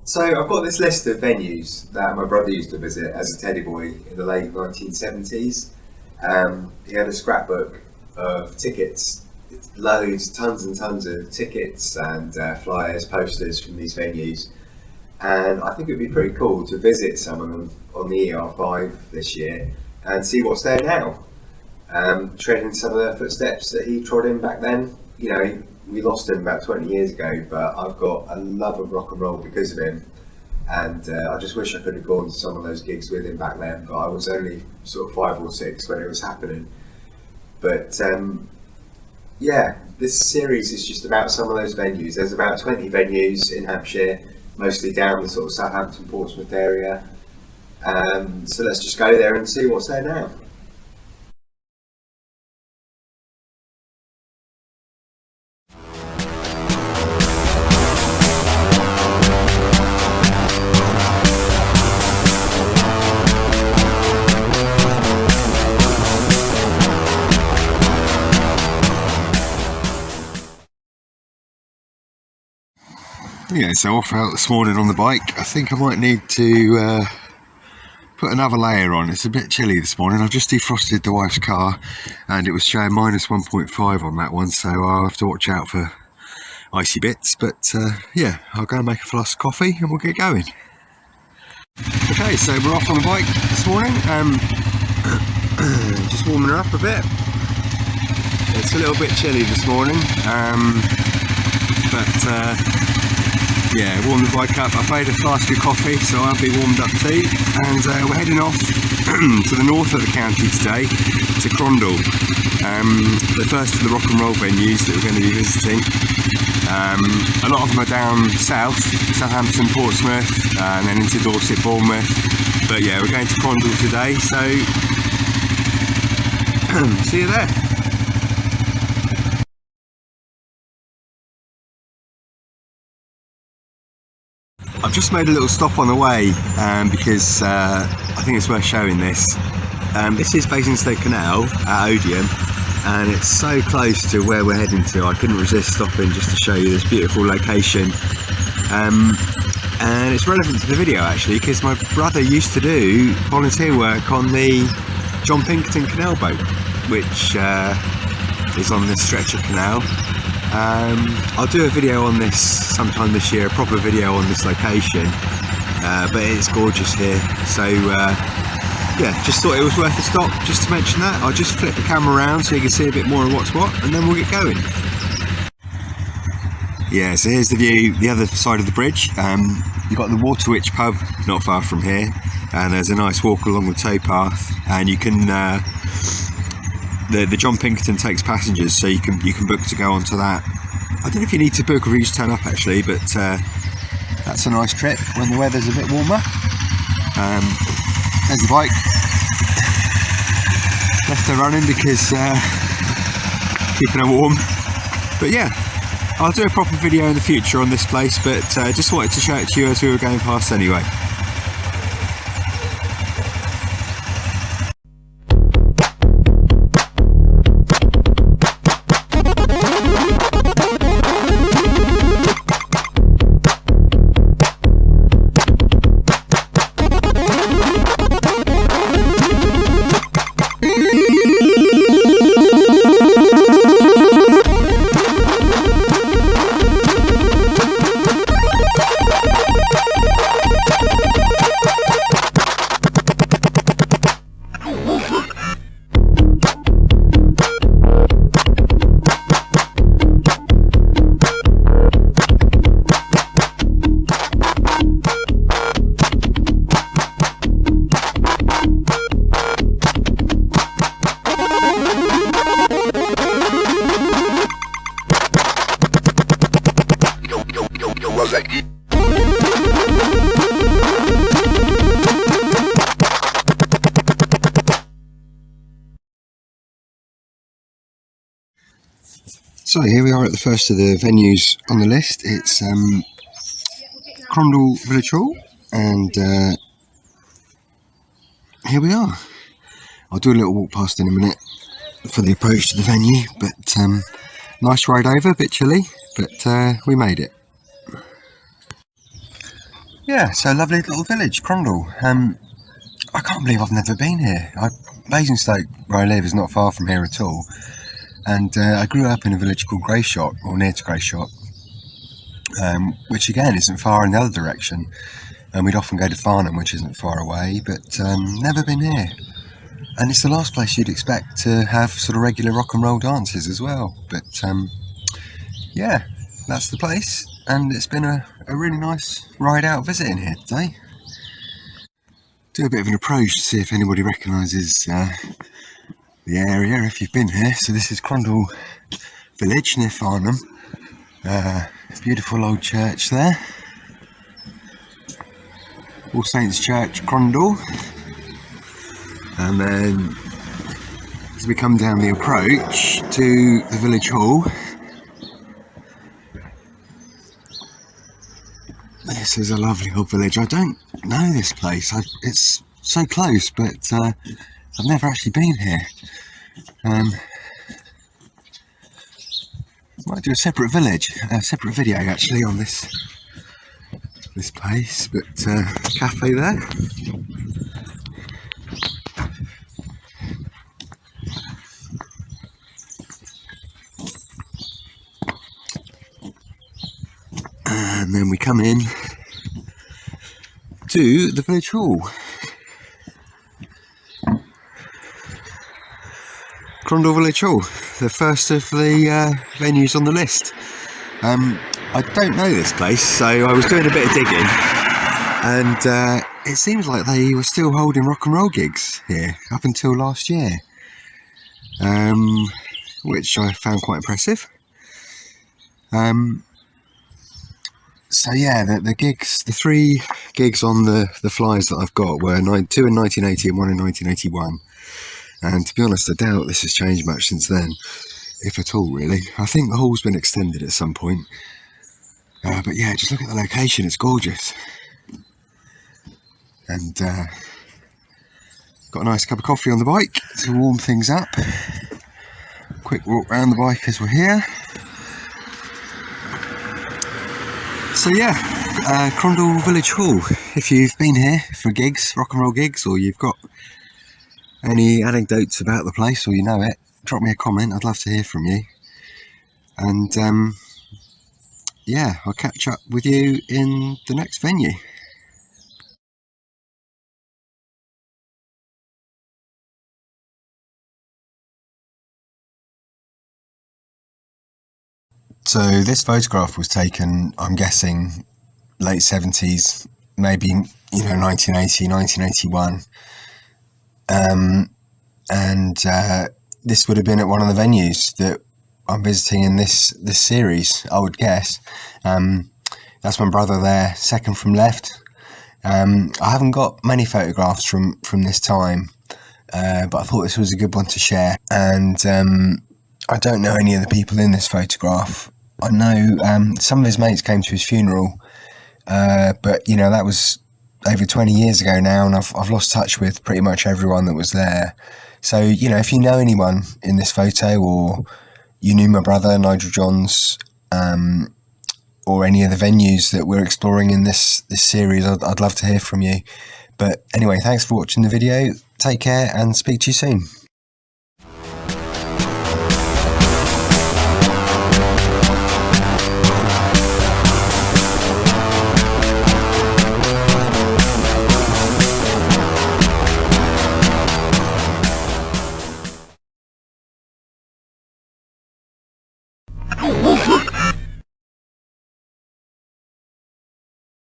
So I've got this list of venues that my brother used to visit as a teddy boy in the late 1970s. He had a scrapbook of tickets, loads, tons and tons of tickets and flyers, posters from these venues. And I think it would be pretty cool to visit some of them on the ER-5 this year and see what's there now. Treading some of the footsteps that he trod in back then. You know, we lost him about 20 years ago, but I've got a love of rock and roll because of him. And I just wish I could have gone to some of those gigs with him back then, but I was only sort of 5 or 6 when it was happening. But yeah, this series is just about some of those venues. There's about 20 venues in Hampshire, mostly down the sort of Southampton, Portsmouth area. So let's just go there and see what's there now. Yeah, so off out this morning on the bike. I think I might need to put another layer on. It's a bit chilly this morning. I've just defrosted the wife's car and it was showing minus 1.5 on that one, so I'll have to watch out for icy bits. But yeah, I'll go and make a flask of coffee and we'll get going. Okay, so we're off on the bike this morning. Just warming her up a bit. It's a little bit chilly this morning, yeah, warm the bike up. I've made a flask of coffee, so I'll be warmed up too. And we're heading off to the north of the county today, to Crondall. The first of the rock and roll venues that we're going to be visiting. A lot of them are down south, Southampton, Portsmouth, and then into Dorset, Bournemouth. But yeah, we're going to Crondall today, so see you there. I've just made a little stop on the way because I think it's worth showing this. This is Basingstoke Canal at Odium, and it's so close to where we're heading to. I couldn't resist stopping just to show you this beautiful location. And it's relevant to the video actually, because my brother used to do volunteer work on the John Pinkerton canal boat, which is on this stretch of canal. I'll do a video on this sometime this year, a proper video on this location, but it's gorgeous here, so yeah, just thought it was worth a stop just to mention that. I'll just flip the camera around so you can see a bit more of what's what, and then we'll get going. Yeah, so here's the view, the other side of the bridge. You've got the Waterwitch pub not far from here, and there's a nice walk along the towpath, and you can the John Pinkerton takes passengers, so you can book to go onto that. I don't know if you need to book or if you just turn up actually, but that's a nice trip when the weather's a bit warmer. There's the bike. Left her running because keeping her warm. But yeah, I'll do a proper video in the future on this place, but just wanted to show it to you as we were going past anyway. So here we are at the first of the venues on the list. It's Crondall Village Hall, and here we are. I'll do a little walk past in a minute for the approach to the venue, but nice ride over, a bit chilly, but we made it. Yeah, so lovely little village, Crondall. I can't believe I've never been here. Basingstoke, where I live, is not far from here at all. And I grew up in a village called Greyshot, or near to Greyshot, which again isn't far in the other direction. And we'd often go to Farnham, which isn't far away, but never been here. And it's the last place you'd expect to have sort of regular rock and roll dances as well. But yeah, that's the place. And it's been a really nice ride out visiting here today. Do a bit of an approach to see if anybody recognises the area if you've been here. So this is Crondall Village near Farnham. Beautiful old church there. All Saints Church, Crondall. And then as we come down the approach to the village hall, this is a lovely old village. I don't know this place. It's so close, but I've never actually been here. Might do a separate video actually on this place, but cafe there. And then we come in to the village hall. Crondall Village Hall, the first of the venues on the list. I don't know this place, so I was doing a bit of digging, and it seems like they were still holding rock and roll gigs here up until last year, which I found quite impressive. So yeah, the gigs, the 3 gigs on the flyers that I've got were 2 in 1980 and 1 in 1981. And to be honest, I doubt this has changed much since then, if at all, really. I think the hall's been extended at some point. But yeah, just look at the location, it's gorgeous. And got a nice cup of coffee on the bike to warm things up. Quick walk around the bike as we're here. So yeah, Crondall Village Hall. If you've been here for gigs, rock and roll gigs, or you've got any anecdotes about the place, or you know it, drop me a comment. I'd love to hear from you. And yeah, I'll catch up with you in the next venue. So this photograph was taken, I'm guessing, late 70s, maybe, 1980, 1981. And this would have been at one of the venues that I'm visiting in this series, I would guess. That's my brother there, second from left. I haven't got many photographs from this time, but I thought this was a good one to share. And I don't know any of the people in this photograph. I know some of his mates came to his funeral, but that was over 20 years ago now, and I've lost touch with pretty much everyone that was there. So if you know anyone in this photo, or you knew my brother Nigel Johns, or any of the venues that we're exploring in this series, I'd love to hear from you. But anyway, thanks for watching the video. Take care and speak to you soon.